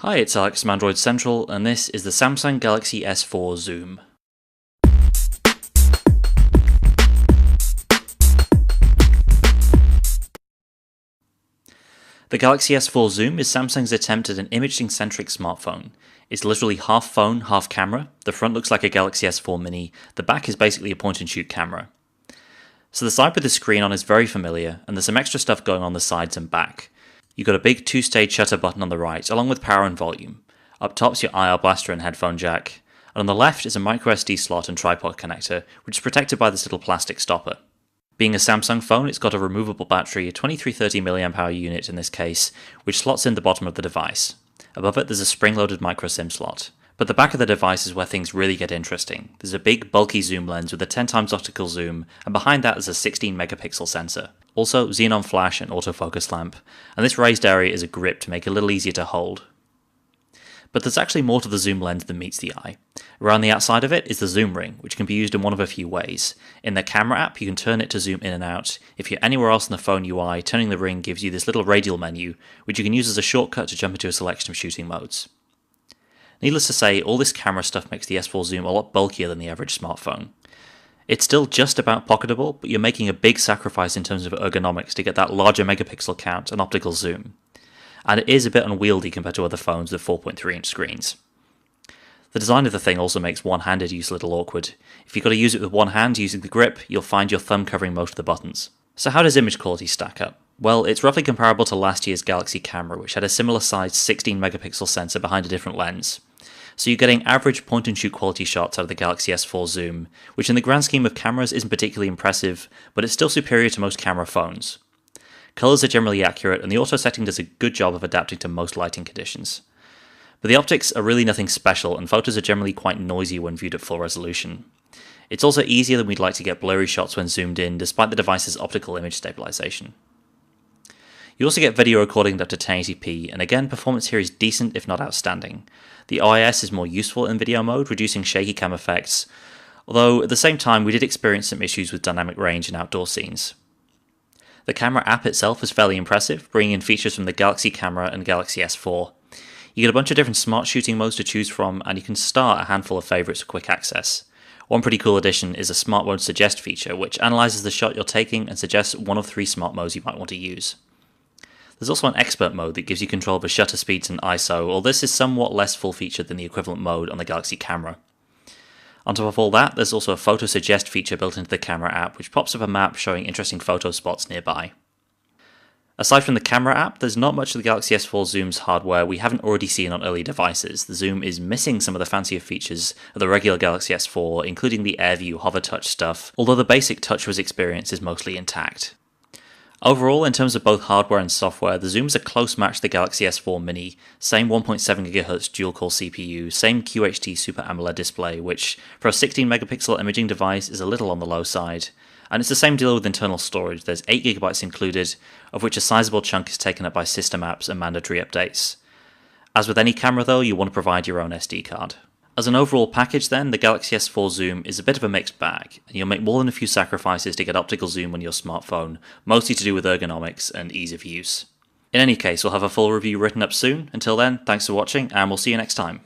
Hi, it's Alex from Android Central, and this is the Samsung Galaxy S4 Zoom. The Galaxy S4 Zoom is Samsung's attempt at an imaging-centric smartphone. It's literally half phone, half camera. The front looks like a Galaxy S4 Mini, the back is basically a point-and-shoot camera. So the side with the screen on is very familiar, and there's some extra stuff going on the sides and back. You've got a big two-stage shutter button on the right, along with power and volume. Up top's your IR blaster and headphone jack, and on the left is a microSD slot and tripod connector, which is protected by this little plastic stopper. Being a Samsung phone, it's got a removable battery, a 2330 mAh unit in this case, which slots in the bottom of the device. Above it there's a spring-loaded micro SIM slot. But the back of the device is where things really get interesting. There's a big bulky zoom lens with a 10x optical zoom, and behind that is a 16 megapixel sensor. Also xenon flash and autofocus lamp, and this raised area is a grip to make it a little easier to hold. But there's actually more to the zoom lens than meets the eye. Around the outside of it is the zoom ring, which can be used in one of a few ways. In the camera app, you can turn it to zoom in and out. If you're anywhere else in the phone UI, turning the ring gives you this little radial menu, which you can use as a shortcut to jump into a selection of shooting modes. Needless to say, all this camera stuff makes the S4 Zoom a lot bulkier than the average smartphone. It's still just about pocketable, but you're making a big sacrifice in terms of ergonomics to get that larger megapixel count and optical zoom. And it is a bit unwieldy compared to other phones with 4.3-inch screens. The design of the thing also makes one-handed use a little awkward. If you've got to use it with one hand using the grip, you'll find your thumb covering most of the buttons. So how does image quality stack up? Well, it's roughly comparable to last year's Galaxy camera, which had a similar sized 16 megapixel sensor behind a different lens. So you're getting average point-and-shoot quality shots out of the Galaxy S4 Zoom, which in the grand scheme of cameras isn't particularly impressive, but it's still superior to most camera phones. Colours are generally accurate, and the auto setting does a good job of adapting to most lighting conditions. But the optics are really nothing special, and photos are generally quite noisy when viewed at full resolution. It's also easier than we'd like to get blurry shots when zoomed in, despite the device's optical image stabilization. You also get video recording up to 1080p, and again, performance here is decent if not outstanding. The OIS is more useful in video mode, reducing shaky cam effects, although at the same time we did experience some issues with dynamic range in outdoor scenes. The camera app itself is fairly impressive, bringing in features from the Galaxy camera and Galaxy S4. You get a bunch of different smart shooting modes to choose from, and you can start a handful of favourites for quick access. One pretty cool addition is a Smart Mode Suggest feature, which analyses the shot you're taking and suggests one of 3 smart modes you might want to use. There's also an expert mode that gives you control over shutter speeds and ISO, although this is somewhat less full-featured than the equivalent mode on the Galaxy camera. On top of all that, there's also a photo suggest feature built into the camera app, which pops up a map showing interesting photo spots nearby. Aside from the camera app, there's not much of the Galaxy S4 Zoom's hardware we haven't already seen on early devices. The Zoom is missing some of the fancier features of the regular Galaxy S4, including the AirView hover touch stuff, although the basic TouchWiz experience is mostly intact. Overall, in terms of both hardware and software, the Zoom is a close match to the Galaxy S4 Mini, same 1.7 GHz dual-core CPU, same QHD Super AMOLED display, which for a 16 megapixel imaging device is a little on the low side. And it's the same deal with internal storage. There's 8GB included, of which a sizable chunk is taken up by system apps and mandatory updates. As with any camera though, you want to provide your own SD card. As an overall package then, the Galaxy S4 Zoom is a bit of a mixed bag, and you'll make more than a few sacrifices to get optical zoom on your smartphone, mostly to do with ergonomics and ease of use. In any case, we'll have a full review written up soon. Until then, thanks for watching, and we'll see you next time.